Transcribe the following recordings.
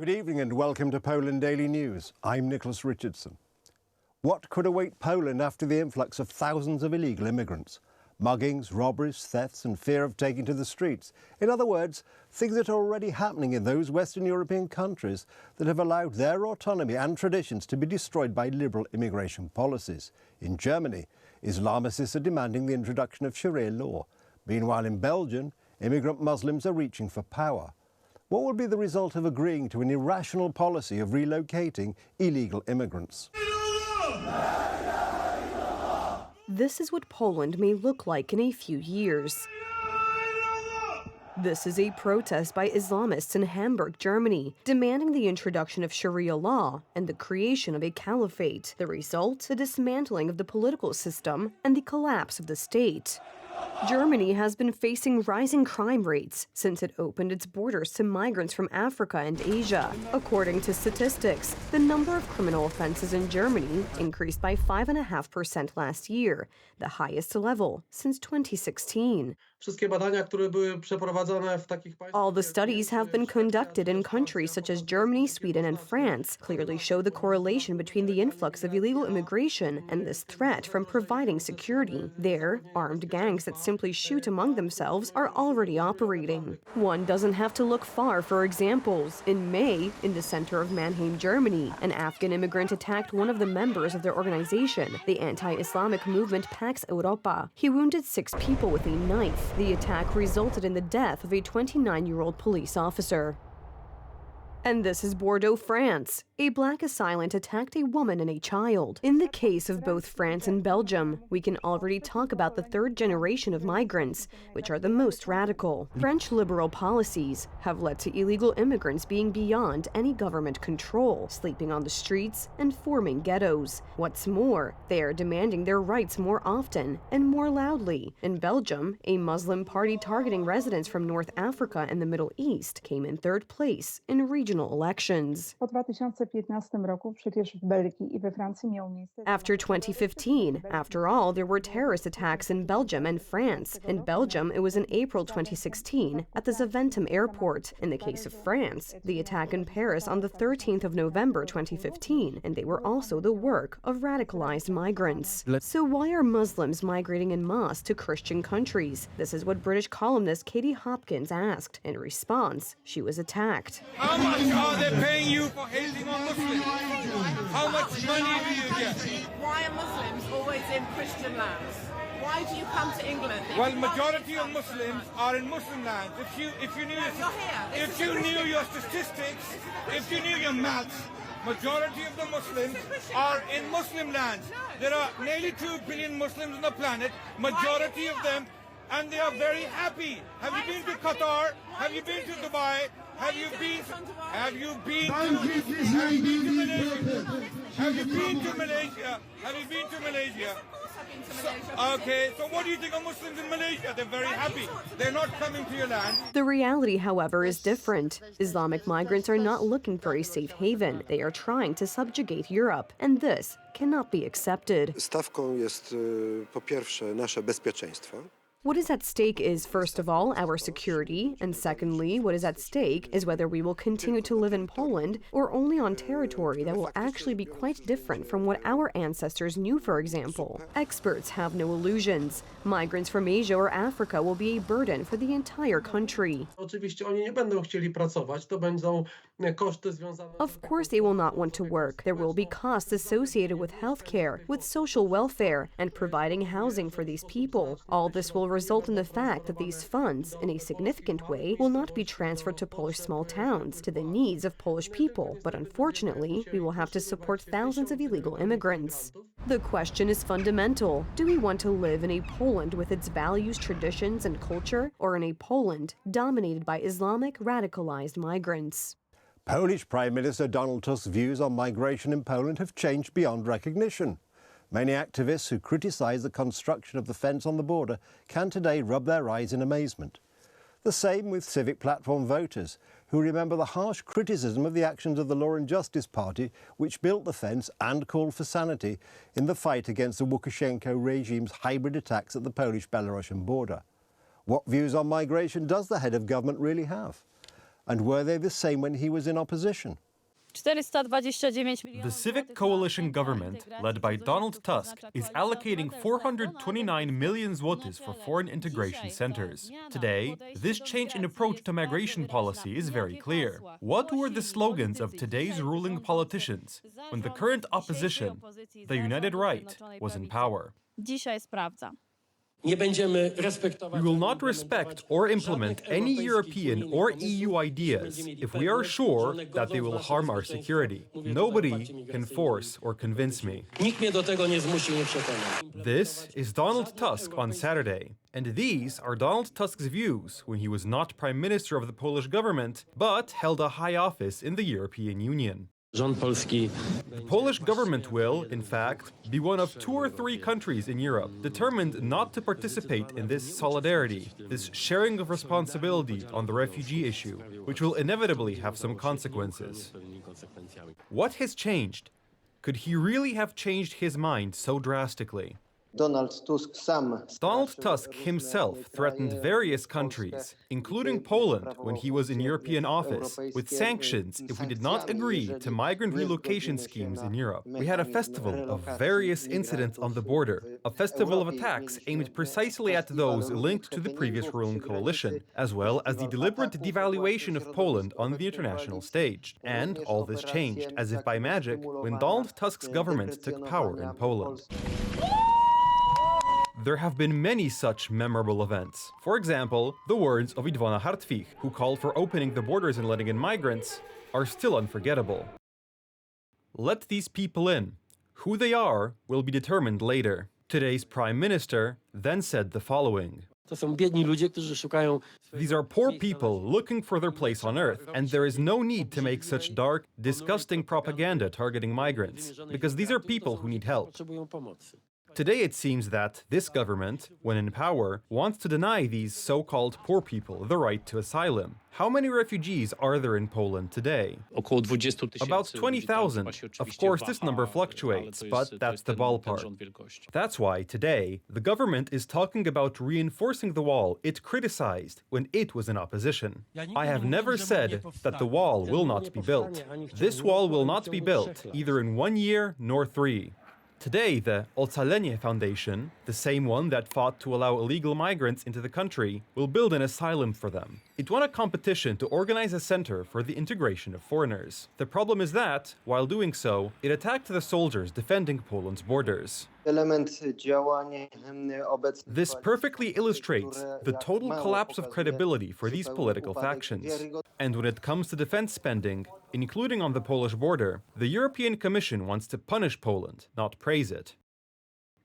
Good evening and welcome to Poland Daily News. I'm Nicholas Richardson. What could await Poland after the influx of thousands of illegal immigrants? Muggings, robberies, thefts and fear of taking to the streets. In other words, things that are already happening in those Western European countries that have allowed their autonomy and traditions to be destroyed by liberal immigration policies. In Germany, Islamicists are demanding the introduction of Sharia law. Meanwhile, in Belgium, immigrant Muslims are reaching for power. What will be the result of agreeing to an irrational policy of relocating illegal immigrants? This is what Poland may look like in a few years. This is a protest by Islamists in Hamburg, Germany, demanding the introduction of Sharia law and the creation of a caliphate. The result, the dismantling of the political system and the collapse of the state. Germany has been facing rising crime rates since it opened its borders to migrants from Africa and Asia. According to statistics, the number of criminal offenses in Germany increased by 5.5% last year, the highest level since 2016. All the studies have been conducted in countries such as Germany, Sweden, and France clearly show the correlation between the influx of illegal immigration and this threat from providing security. There, armed gangs that simply shoot among themselves are already operating. One doesn't have to look far for examples. In May, in the center of Mannheim, Germany, an Afghan immigrant attacked one of the members of their organization, the anti-Islamic movement Pax Europa. He wounded 6 people with a knife. The attack resulted in the death of a 29-year-old police officer. And this is Bordeaux, France. A black assailant attacked a woman and a child. In the case of both France and Belgium, we can already talk about the third generation of migrants, which are the most radical. French liberal policies have led to illegal immigrants being beyond any government control, sleeping on the streets and forming ghettos. What's more, they are demanding their rights more often and more loudly. In Belgium, a Muslim party targeting residents from North Africa and the Middle East came in third place in regional elections. After 2015, after all, there were terrorist attacks in Belgium and France. In Belgium, it was in April 2016 at the Zaventem airport. In the case of France, the attack in Paris on the 13th of November 2015, and they were also the work of radicalized migrants. So why are Muslims migrating en masse to Christian countries? This is what British columnist Katie Hopkins asked. In response, she was attacked. How much are they paying you for hating on Muslims? How much money do you get? Why are Muslims always in Christian lands? Why do you come to England? Well, majority of Muslims are in Muslim lands. If you knew your statistics, if you knew your maths, majority of the Muslims are in Muslim lands. There are nearly 2 billion Muslims on the planet, majority of them, and they are very happy. Have you been to Qatar? Have you been to Dubai? Have you been to Malaysia? Have you been to Malaysia? Okay, so what do you think of Muslims in Malaysia? They're very happy. They're not coming to your land. The reality, however, is different. Islamic migrants are not looking for a safe haven. They are trying to subjugate Europe, and this cannot be accepted. Stawką jest po pierwsze nasze bezpieczeństwo. What is at stake is, first of all, our security, and secondly, what is at stake is whether we will continue to live in Poland or only on territory that will actually be quite different from what our ancestors knew, for example. Experts have no illusions. Migrants from Asia or Africa will be a burden for the entire country. Of course they will not want to work. There will be costs associated with healthcare, with social welfare, and providing housing for these people. All this will result in the fact that these funds, in a significant way, will not be transferred to Polish small towns, to the needs of Polish people, but unfortunately, we will have to support thousands of illegal immigrants. The question is fundamental. Do we want to live in a Poland with its values, traditions, and culture, or in a Poland dominated by Islamic radicalized migrants? Polish Prime Minister Donald Tusk's views on migration in Poland have changed beyond recognition. Many activists who criticise the construction of the fence on the border can today rub their eyes in amazement. The same with Civic Platform voters, who remember the harsh criticism of the actions of the Law and Justice Party, which built the fence and called for sanity in the fight against the Lukashenko regime's hybrid attacks at the Polish-Belarusian border. What views on migration does the head of government really have? And were they the same when he was in opposition? The Civic Coalition government, led by Donald Tusk, is allocating 429 million zlotys for foreign integration centers. Today, this change in approach to migration policy is very clear. What were the slogans of today's ruling politicians when the current opposition, the United Right, was in power? We will not respect or implement any European or EU ideas if we are sure that they will harm our security. Nobody can force or convince me. This is Donald Tusk on Saturday, and these are Donald Tusk's views when he was not Prime Minister of the Polish government, but held a high office in the European Union. The Polish government will, in fact, be one of 2 or 3 countries in Europe determined not to participate in this solidarity, this sharing of responsibility on the refugee issue, which will inevitably have some consequences. What has changed? Could he really have changed his mind so drastically? Donald Tusk himself threatened various countries, including Poland when he was in European office, with sanctions if we did not agree to migrant relocation schemes in Europe. We had a festival of various incidents on the border, a festival of attacks aimed precisely at those linked to the previous ruling coalition, as well as the deliberate devaluation of Poland on the international stage. And all this changed, as if by magic, when Donald Tusk's government took power in Poland. There have been many such memorable events. For example, the words of Iwona Hartwig, who called for opening the borders and letting in migrants, are still unforgettable. Let these people in. Who they are will be determined later. Today's Prime Minister then said the following. These are poor people looking for their place on earth, and there is no need to make such dark, disgusting propaganda targeting migrants, because these are people who need help. Today it seems that this government, when in power, wants to deny these so-called poor people the right to asylum. How many refugees are there in Poland today? About 20,000. Of course, this number fluctuates, but that's the ballpark. That's why today, the government is talking about reinforcing the wall it criticized when it was in opposition. I have never said that the wall will not be built. This wall will not be built, either in 1 year nor 3. Today, the Ocalenie Foundation, the same one that fought to allow illegal migrants into the country, will build an asylum for them. It won a competition to organize a center for the integration of foreigners. The problem is that, while doing so, it attacked the soldiers defending Poland's borders. This perfectly illustrates the total collapse of credibility for these political factions. And when it comes to defense spending, including on the Polish border, the European Commission wants to punish Poland, not praise it.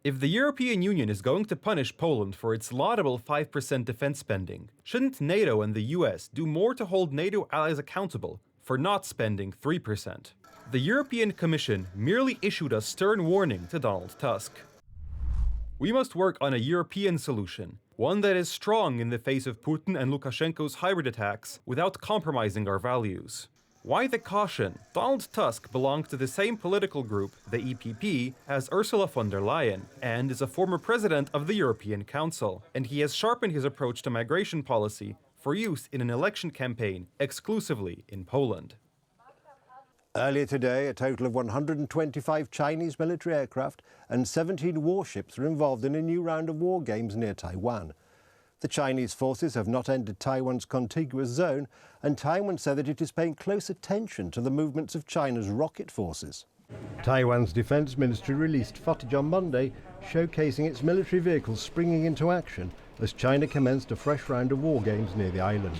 If the European Union is going to punish Poland for its laudable 5% defense spending, shouldn't NATO and the US do more to hold NATO allies accountable for not spending 3%? The European Commission merely issued a stern warning to Donald Tusk. We must work on a European solution, one that is strong in the face of Putin and Lukashenko's hybrid attacks without compromising our values. Why the caution? Donald Tusk belongs to the same political group, the EPP, as Ursula von der Leyen, and is a former president of the European Council, and he has sharpened his approach to migration policy for use in an election campaign exclusively in Poland. Earlier today, a total of 125 Chinese military aircraft and 17 warships were involved in a new round of war games near Taiwan. The Chinese forces have not entered Taiwan's contiguous zone, and Taiwan said that it is paying close attention to the movements of China's rocket forces. Taiwan's defense ministry released footage on Monday showcasing its military vehicles springing into action as China commenced a fresh round of war games near the island.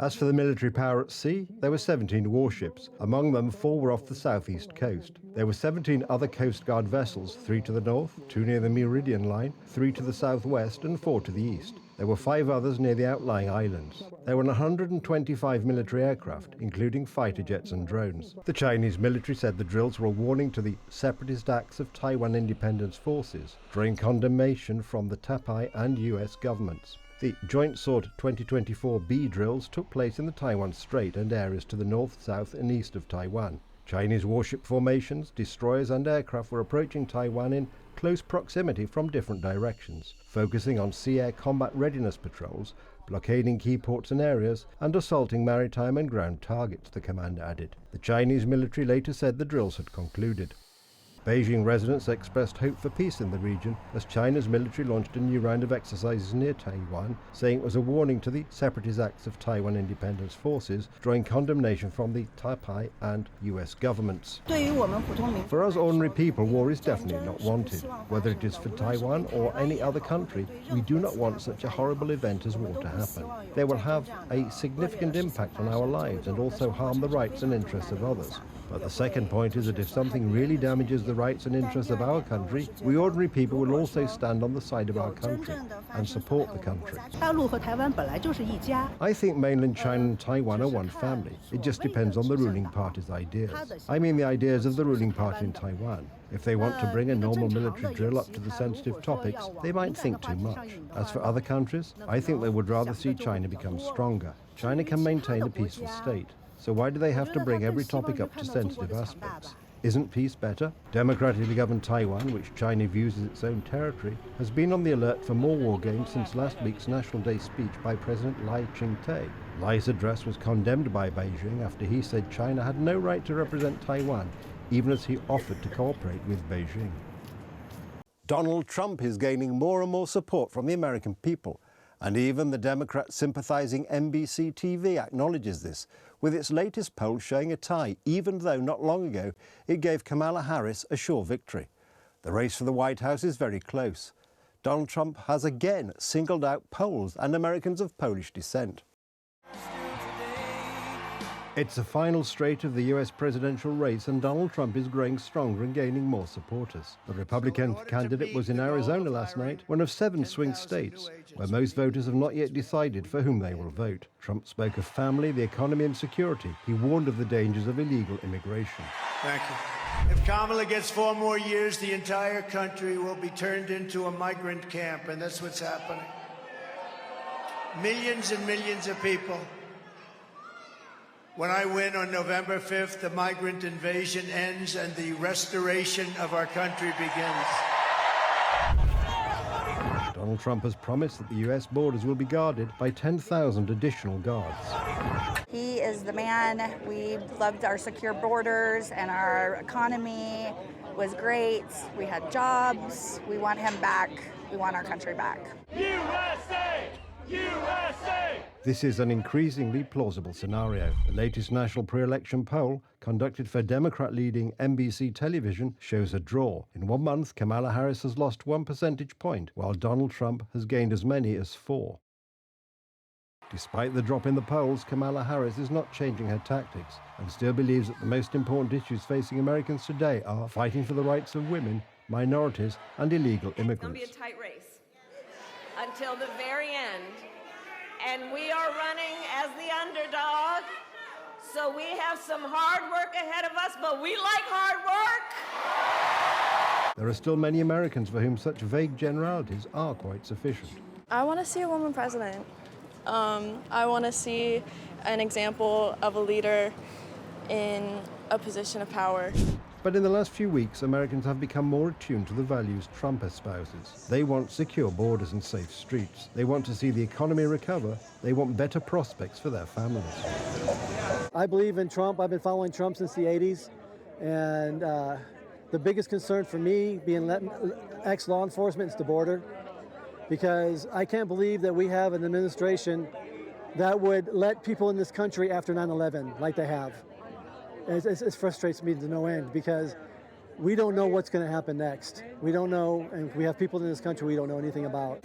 As for the military power at sea, there were 17 warships. Among them, 4 were off the southeast coast. There were 17 other Coast Guard vessels, 3 to the north, 2 near the Meridian Line, 3 to the southwest and 4 to the east. There were 5 others near the outlying islands. There were 125 military aircraft, including fighter jets and drones. The Chinese military said the drills were a warning to the separatist acts of Taiwan independence forces, drawing condemnation from the Taipei and US governments. The Joint Sword 2024B drills took place in the Taiwan Strait and areas to the north, south and east of Taiwan. Chinese warship formations, destroyers and aircraft were approaching Taiwan in close proximity from different directions, focusing on sea-air combat readiness patrols, blockading key ports and areas, and assaulting maritime and ground targets, the commander added. The Chinese military later said the drills had concluded. Beijing residents expressed hope for peace in the region as China's military launched a new round of exercises near Taiwan, saying it was a warning to the separatist acts of Taiwan Independence Forces, drawing condemnation from the Taipei and US governments. For us ordinary people, war is definitely not wanted. Whether it is for Taiwan or any other country, we do not want such a horrible event as war to happen. They will have a significant impact on our lives and also harm the rights and interests of others. But the second point is that if something really damages the rights and interests of our country, we ordinary people will also stand on the side of our country and support the country. I think mainland China and Taiwan are one family. It just depends on the ruling party's ideas. I mean the ideas of the ruling party in Taiwan. If they want to bring a normal military drill up to the sensitive topics, they might think too much. As for other countries, I think they would rather see China become stronger. China can maintain a peaceful state. So why do they have to bring every topic up to sensitive aspects? Isn't peace better? Democratically governed Taiwan, which China views as its own territory, has been on the alert for more war games since last week's National Day speech by President Lai Ching-te. Lai's address was condemned by Beijing after he said China had no right to represent Taiwan, even as he offered to cooperate with Beijing. Donald Trump is gaining more and more support from the American people, and even the Democrat-sympathizing NBC TV acknowledges this, with its latest poll showing a tie, even though not long ago it gave Kamala Harris a sure victory. The race for the White House is very close. Donald Trump has again singled out Poles and Americans of Polish descent. It's a final straight of the US presidential race, and Donald Trump is growing stronger and gaining more supporters. The Republican candidate was in Arizona last night, one of 7 swing states, where most voters have not yet decided for whom they will vote. Trump spoke of family, the economy and security. He warned of the dangers of illegal immigration. Thank you. If Kamala gets 4 more years, the entire country will be turned into a migrant camp, and that's what's happening. Millions and millions of people. When I win on November 5th, the migrant invasion ends and the restoration of our country begins. Donald Trump has promised that the US borders will be guarded by 10,000 additional guards. He is the man. We loved our secure borders, and our economy was great. We had jobs. We want him back. We want our country back. USA! USA! This is an increasingly plausible scenario. The latest national pre-election poll, conducted for Democrat-leading NBC television, shows a draw. In 1 month, Kamala Harris has lost 1 percentage point, while Donald Trump has gained as many as 4. Despite the drop in the polls, Kamala Harris is not changing her tactics and still believes that the most important issues facing Americans today are fighting for the rights of women, minorities, and illegal immigrants. It's going to be a tight race until the very end. And we are running as the underdog, so we have some hard work ahead of us, but we like hard work. There are still many Americans for whom such vague generalities are quite sufficient. I want to see a woman president. I want to see an example of a leader in a position of power. But in the last few weeks, Americans have become more attuned to the values Trump espouses. They want secure borders and safe streets. They want to see the economy recover. They want better prospects for their families. I believe in Trump. I've been following Trump since the 80s. And the biggest concern for me, being ex-law enforcement, is the border. Because I can't believe that we have an administration that would let people in this country after 9/11 like they have. It frustrates me to no end because we don't know what's going to happen next. We don't know, and we have people in this country we don't know anything about.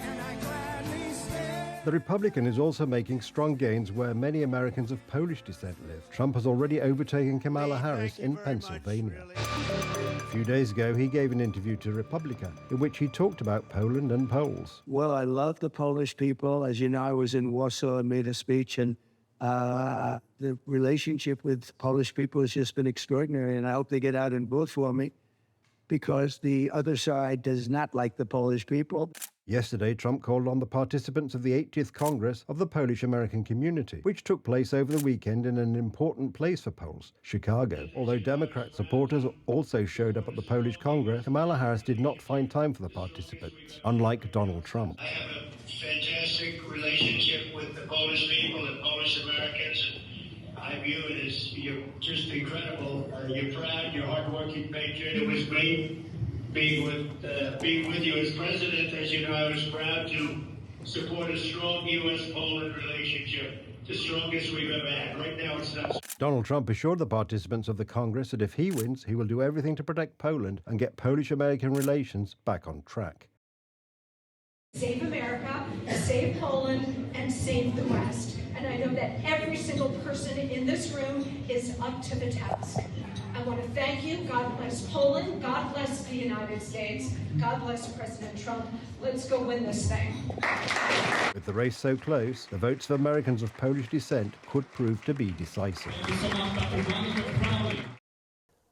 The Republican is also making strong gains where many Americans of Polish descent live. Trump has already overtaken Kamala Harris in Pennsylvania. A few days ago, he gave an interview to Republica in which he talked about Poland and Poles. Well, I love the Polish people. As you know, I was in Warsaw and made a speech, and the relationship with Polish people has just been extraordinary, and I hope they get out and vote for me because the other side does not like the Polish people. Yesterday, Trump called on the participants of the 80th Congress of the Polish-American Community, which took place over the weekend in an important place for Poles, Chicago. Although Democrat supporters also showed up at the Polish Congress, Kamala Harris did not find time for the participants, unlike Donald Trump. I have a fantastic relationship with the Polish people and Polish Americans. I view it as you're just incredible. You're proud, you're hardworking patriot. It was great being with you as president. As you know, I was proud to support a strong U.S.-Poland relationship, the strongest we've ever had. Right now, it's not. Donald Trump assured the participants of the Congress that if he wins, he will do everything to protect Poland and get Polish-American relations back on track. Save America, save Poland, and save the West. And I know that every single person in this room is up to the task. I want to thank you. God bless Poland. God bless the United States. God bless President Trump. Let's go win this thing. With the race so close, the votes of Americans of Polish descent could prove to be decisive.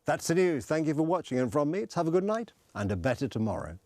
That's the news. Thank you for watching, and from me, it's have a good night and a better tomorrow.